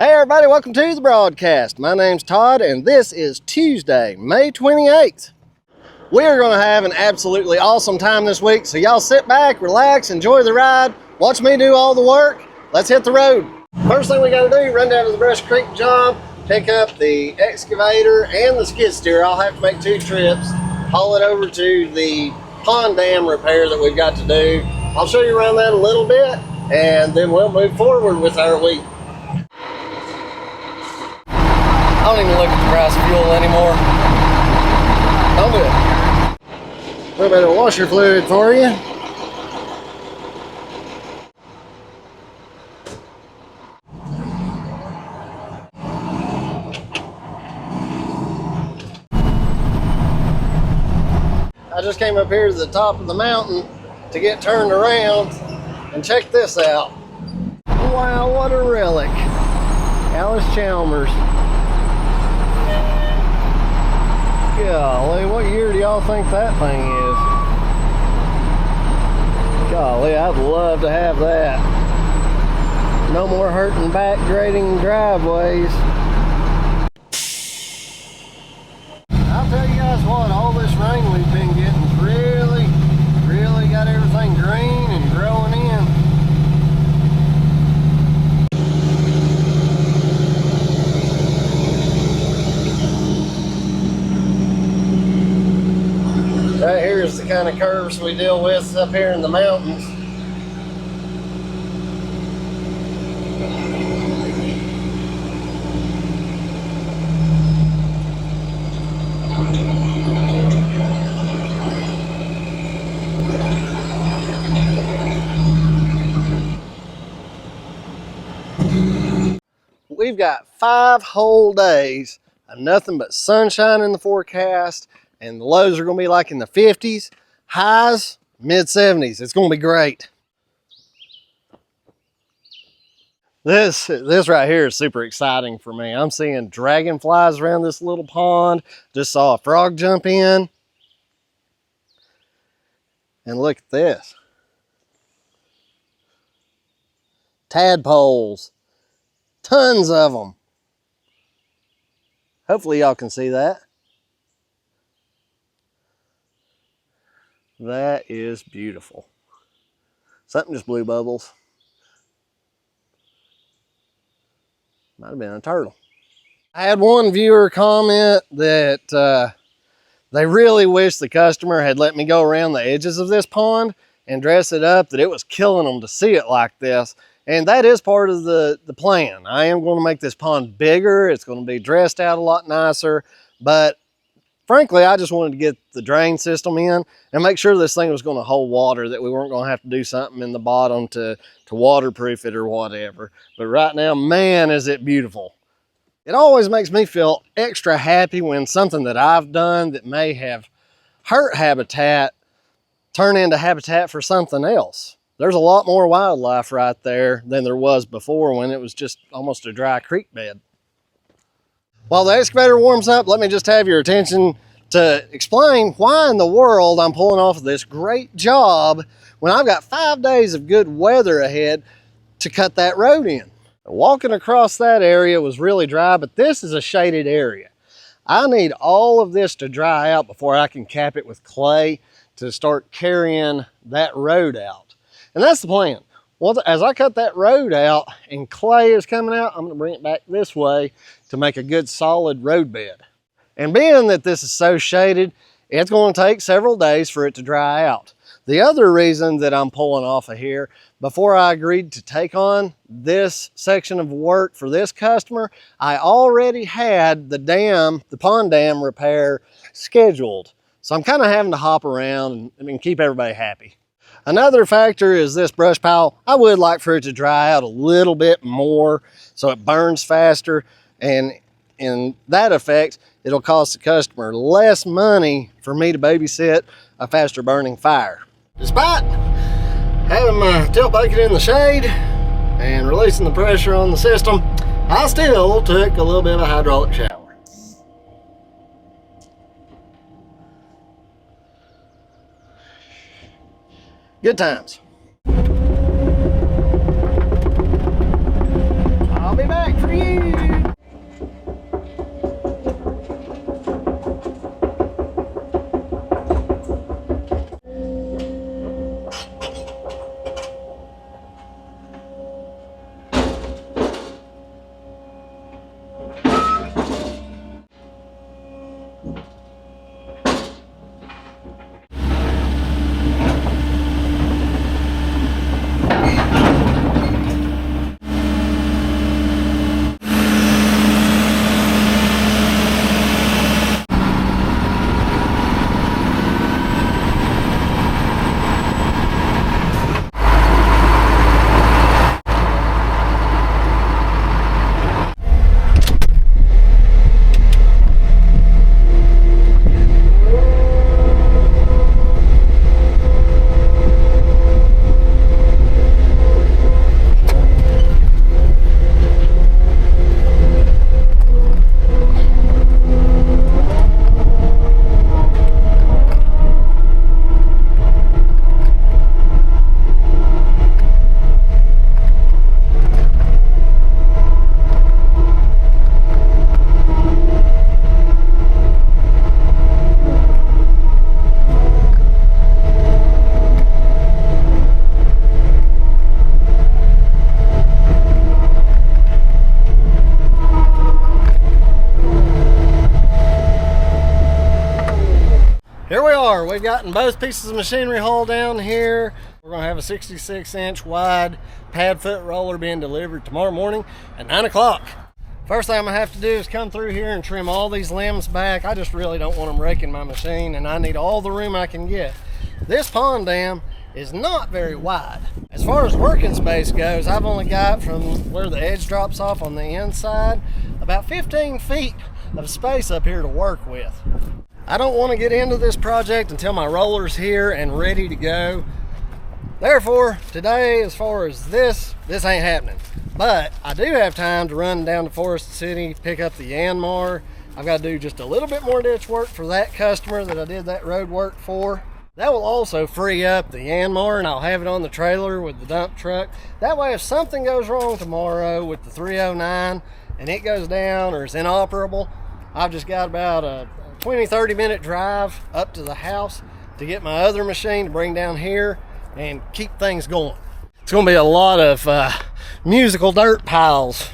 Hey everybody, welcome to the broadcast. My name's Todd and this is Tuesday, May 28th. We are going to have an absolutely awesome time this week, so y'all sit back, relax, enjoy the ride, watch me do all the work. Let's hit the road. First thing we got to do, run down to the Brush Creek job, pick up the excavator and the skid steer. I'll have to make 2 trips, haul it over to the pond dam repair that we've got to do. I'll show you around that a little bit and then we'll move forward with our week. I don't even look at the price of fuel anymore. Don't do it. A little bit of washer fluid for you. I just came up here to the top of the mountain to get turned around and check this out. Wow, what a relic. Alice Chalmers. Golly, what year do y'all think that thing is? Golly, I'd love to have that. No more hurting back grading driveways. I'll tell you guys what, all this rain we've been getting really got everything green and growing in. Right here is the kind of curves we deal with up here in the mountains. We've got 5 whole days of nothing but sunshine in the forecast. And the lows are going to be like in the 50s, highs, mid-70s. It's going to be great. This right here is super exciting for me. I'm seeing dragonflies around this little pond. Just saw a frog jump in. And look at this. Tadpoles. Tons of them. Hopefully y'all can see that. That is beautiful. Something just blew bubbles. Might have been a turtle. I had one viewer comment that they really wish the customer had let me go around the edges of this pond and dress it up, that it was killing them to see it like this. And that is part of the plan. I am going to make this pond bigger. It's going to be dressed out a lot nicer, but frankly, I just wanted to get the drain system in and make sure this thing was going to hold water, that we weren't going to have to do something in the bottom to waterproof it or whatever. But right now, man, is it beautiful. It always makes me feel extra happy when something that I've done that may have hurt habitat turn into habitat for something else. There's a lot more wildlife right there than there was before when it was just almost a dry creek bed. While the excavator warms up, let me just have your attention to explain why in the world I'm pulling off this great job when I've got 5 days of good weather ahead to cut that road in. Walking across that area was really dry, but this is a shaded area. I need all of this to dry out before I can cap it with clay to start carrying that road out. And that's the plan. Well, as I cut that road out and clay is coming out, I'm going to bring it back this way to make a good solid road bed. And being that this is so shaded, it's going to take several days for it to dry out. The other reason that I'm pulling off of here, before I agreed to take on this section of work for this customer, I already had the pond dam repair scheduled. So I'm kind of having to hop around and keep everybody happy. Another factor is this brush pile. I would like for it to dry out a little bit more so it burns faster, and in that effect, it'll cost the customer less money for me to babysit a faster burning fire. Despite having my tilt bucket in the shade and releasing the pressure on the system, I still took a little bit of a hydraulic shower. Good times. I'll be back for you. Here we are. We've gotten both pieces of machinery hauled down here. We're going to have a 66-inch wide pad foot roller being delivered tomorrow morning at 9 o'clock. First thing I'm going to have to do is come through here and trim all these limbs back. I just really don't want them wrecking my machine, and I need all the room I can get. This pond dam is not very wide. As far as working space goes, I've only got from where the edge drops off on the inside about 15 feet of space up here to work with. I don't want to get into this project until my roller's here and ready to go. Therefore, today, as far as this ain't happening. But I do have time to run down to Forest City, pick up the Yanmar. I've got to do just a little bit more ditch work for that customer that I did that road work for. That will also free up the Yanmar, and I'll have it on the trailer with the dump truck. That way, if something goes wrong tomorrow with the 309 and it goes down or is inoperable, I've just got about a 20-30 minute drive up to the house to get my other machine to bring down here and keep things going. It's going to be a lot of musical dirt piles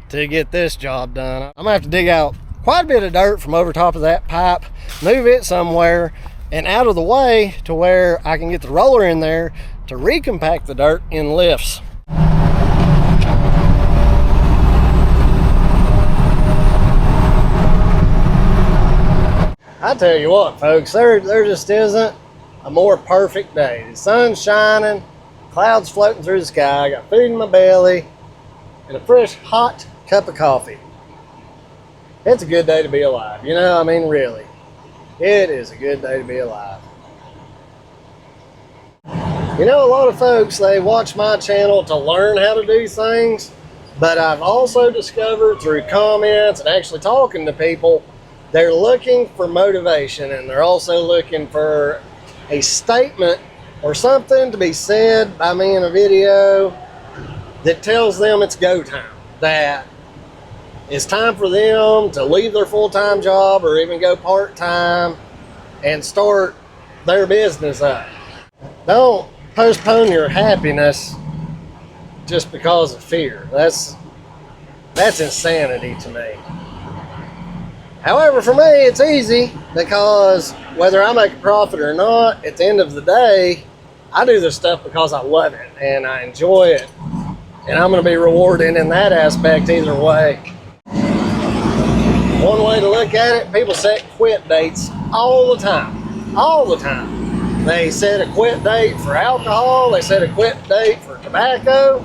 to get this job done. I'm going to have to dig out quite a bit of dirt from over top of that pipe, move it somewhere and out of the way to where I can get the roller in there to recompact the dirt in lifts. I tell you what, folks, there just isn't a more perfect day. The sun's shining, clouds floating through the sky, I got food in my belly, and a fresh, hot cup of coffee. It's a good day to be alive, you know, I mean, really. It is a good day to be alive. You know, a lot of folks, they watch my channel to learn how to do things, but I've also discovered through comments and actually talking to people, they're looking for motivation, and they're also looking for a statement or something to be said by me in a video that tells them it's go time, that it's time for them to leave their full-time job or even go part-time and start their business up. Don't postpone your happiness just because of fear. That's insanity to me. However, for me, it's easy because whether I make a profit or not, at the end of the day, I do this stuff because I love it and I enjoy it. And I'm going to be rewarded in that aspect either way. One way to look at it, people set quit dates all the time. All the time. They set a quit date for alcohol. They set a quit date for tobacco.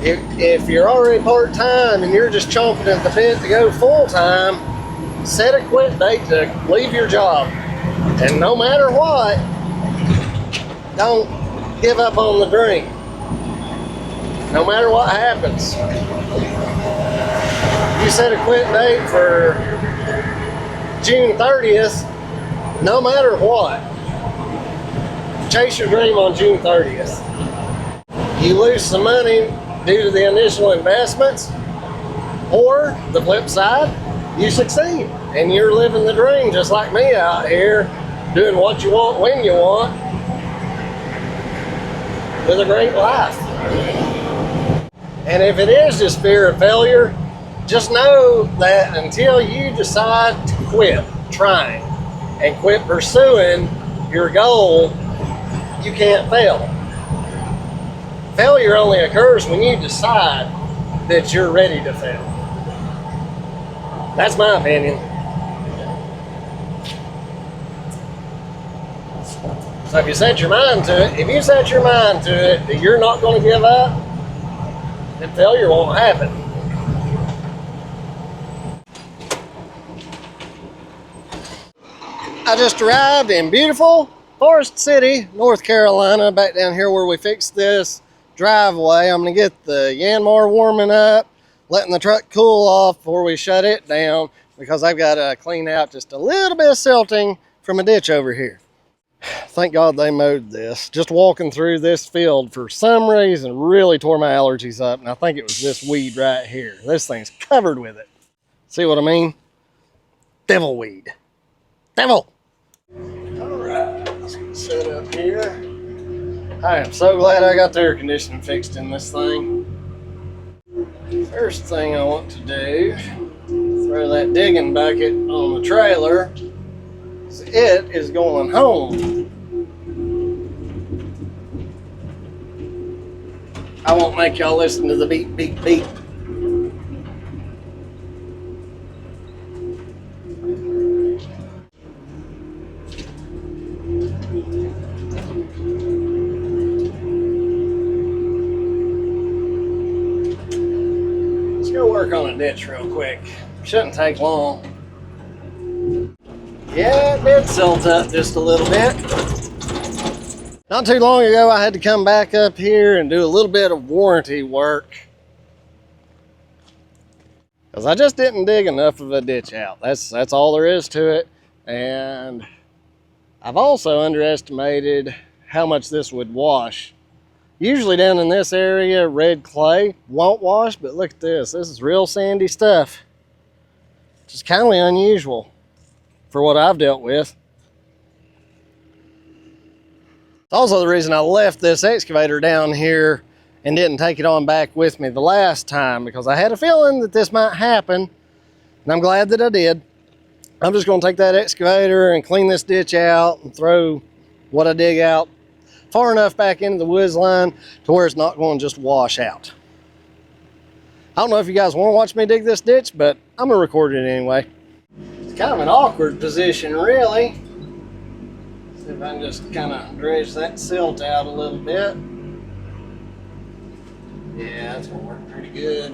If you're already part-time and you're just chomping at the bit to go full-time, set a quit date to leave your job. And no matter what, don't give up on the dream. No matter what happens. You set a quit date for June 30th, no matter what. Chase your dream on June 30th. You lose some money due to the initial investments, Or the flip side, you succeed and you're living the dream just like me out here, doing what you want when you want, with a great life. And if it is just fear of failure, just know that until you decide to quit trying and quit pursuing your goal, you can't fail. Failure only occurs when you decide that you're ready to fail. That's my opinion. So if you set your mind to it, that you're not going to give up, then failure won't happen. I just arrived in beautiful Forest City, North Carolina, back down here where we fixed this driveway. I'm going to get the Yanmar warming up, letting the truck cool off before we shut it down, because I've got to clean out just a little bit of silting from a ditch over here. Thank God they mowed this. Just walking through this field for some reason really tore my allergies up, and I think it was this weed right here. This thing's covered with it. See what I mean? Devil weed. Devil! Alright, let's get set up here. I am so glad I got the air conditioning fixed in this thing. First thing I want to do, throw that digging bucket on the trailer. It is going home. I won't make y'all listen to the beep, beep, beep. Let's go work on a ditch real quick. Shouldn't take long. Yeah, it did silt up just a little bit. Not too long ago, I had to come back up here and do a little bit of warranty work, because I just didn't dig enough of a ditch out. That's all there is to it. And I've also underestimated how much this would wash. Usually down in this area, red clay won't wash, but look at this. This is real sandy stuff. Just kind of unusual for what I've dealt with. It's also the reason I left this excavator down here and didn't take it on back with me the last time, because I had a feeling that this might happen, and I'm glad that I did. I'm just going to take that excavator and clean this ditch out and throw what I dig out far enough back into the woods line to where it's not going to just wash out. I don't know if you guys want to watch me dig this ditch, but I'm going to record it anyway. It's kind of an awkward position, really. See if I can just kind of dredge that silt out a little bit. Yeah, that's going to work pretty good.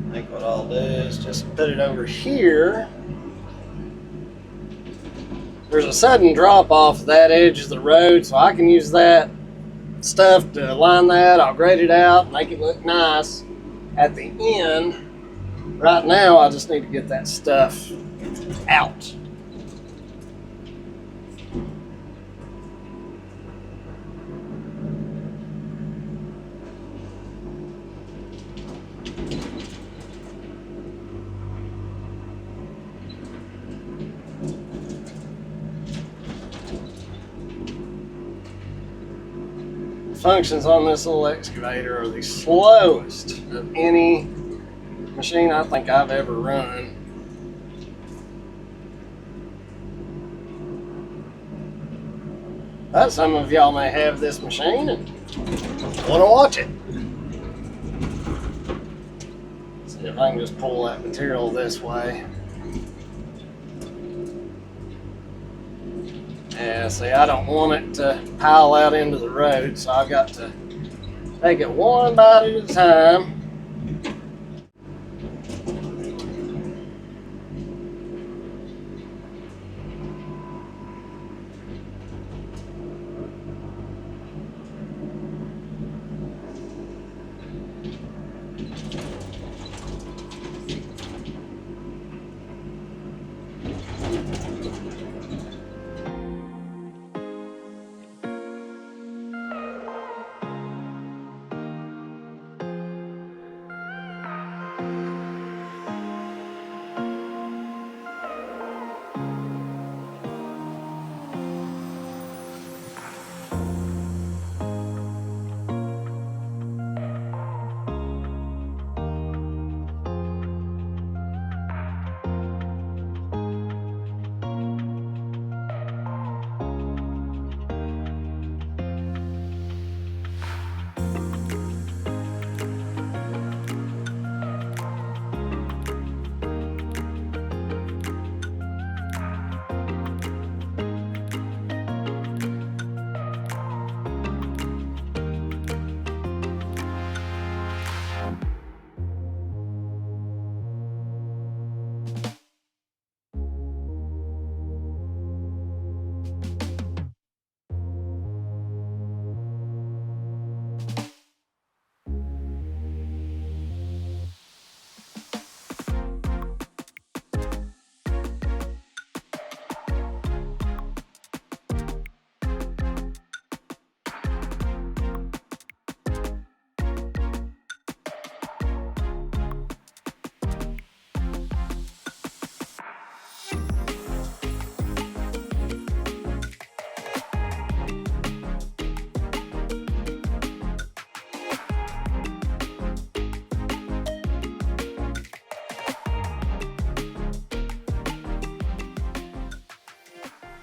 I think what I'll do is just put it over here. There's a sudden drop off that edge of the road, so I can use that stuff to line that. I'll grade it out, make it look nice at the end. Right now, I just need to get that stuff out. Functions on this little excavator are the slowest of any machine I think I've ever run. But some of y'all may have this machine and want to watch it. See if I can just pull that material this way. Yeah, see, I don't want it to pile out into the road, so I've got to take it one bite at a time.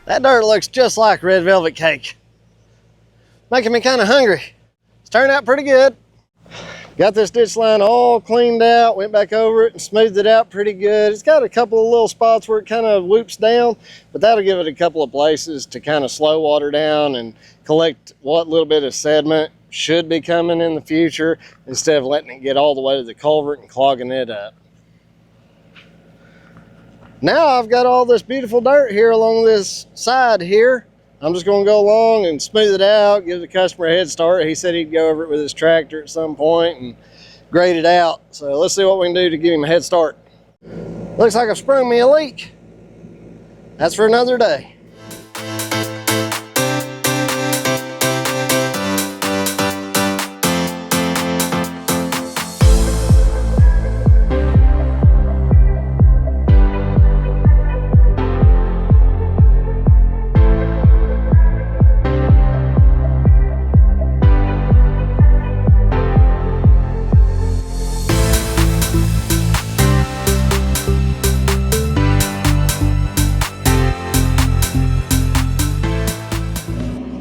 That dirt looks just like red velvet cake. Making me kind of hungry. It's turned out pretty good. Got this ditch line all cleaned out, went back over it and smoothed it out pretty good. It's got a couple of little spots where it kind of whoops down, but that'll give it a couple of places to kind of slow water down and collect what little bit of sediment should be coming in the future instead of letting it get all the way to the culvert and clogging it up. Now I've got all this beautiful dirt here along this side here. I'm just gonna go along and smooth it out, give the customer a head start. He said he'd go over it with his tractor at some point and grade it out. So let's see what we can do to give him a head start. Looks like I've sprung me a leak. That's for another day.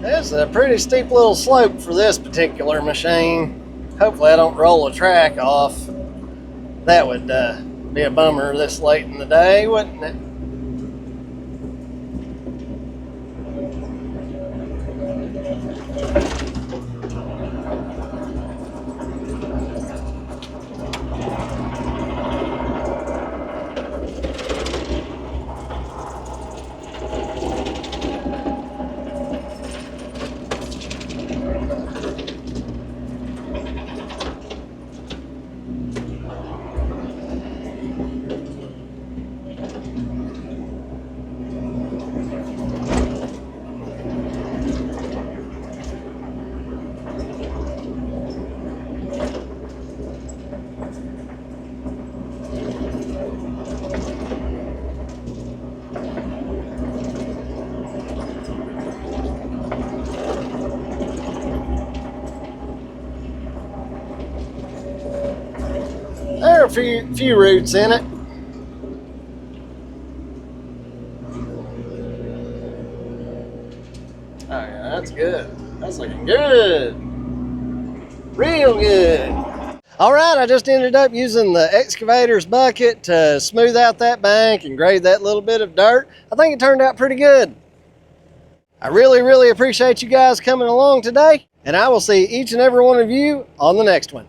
It's a pretty steep little slope for this particular machine. Hopefully I don't roll a track off. That would be a bummer this late in the day, wouldn't it? There are a few roots in it. Oh yeah, that's good. That's looking good. Real good. All right, I just ended up using the excavator's bucket to smooth out that bank and grade that little bit of dirt. I think it turned out pretty good. I really appreciate you guys coming along today, and I will see each and every one of you on the next one.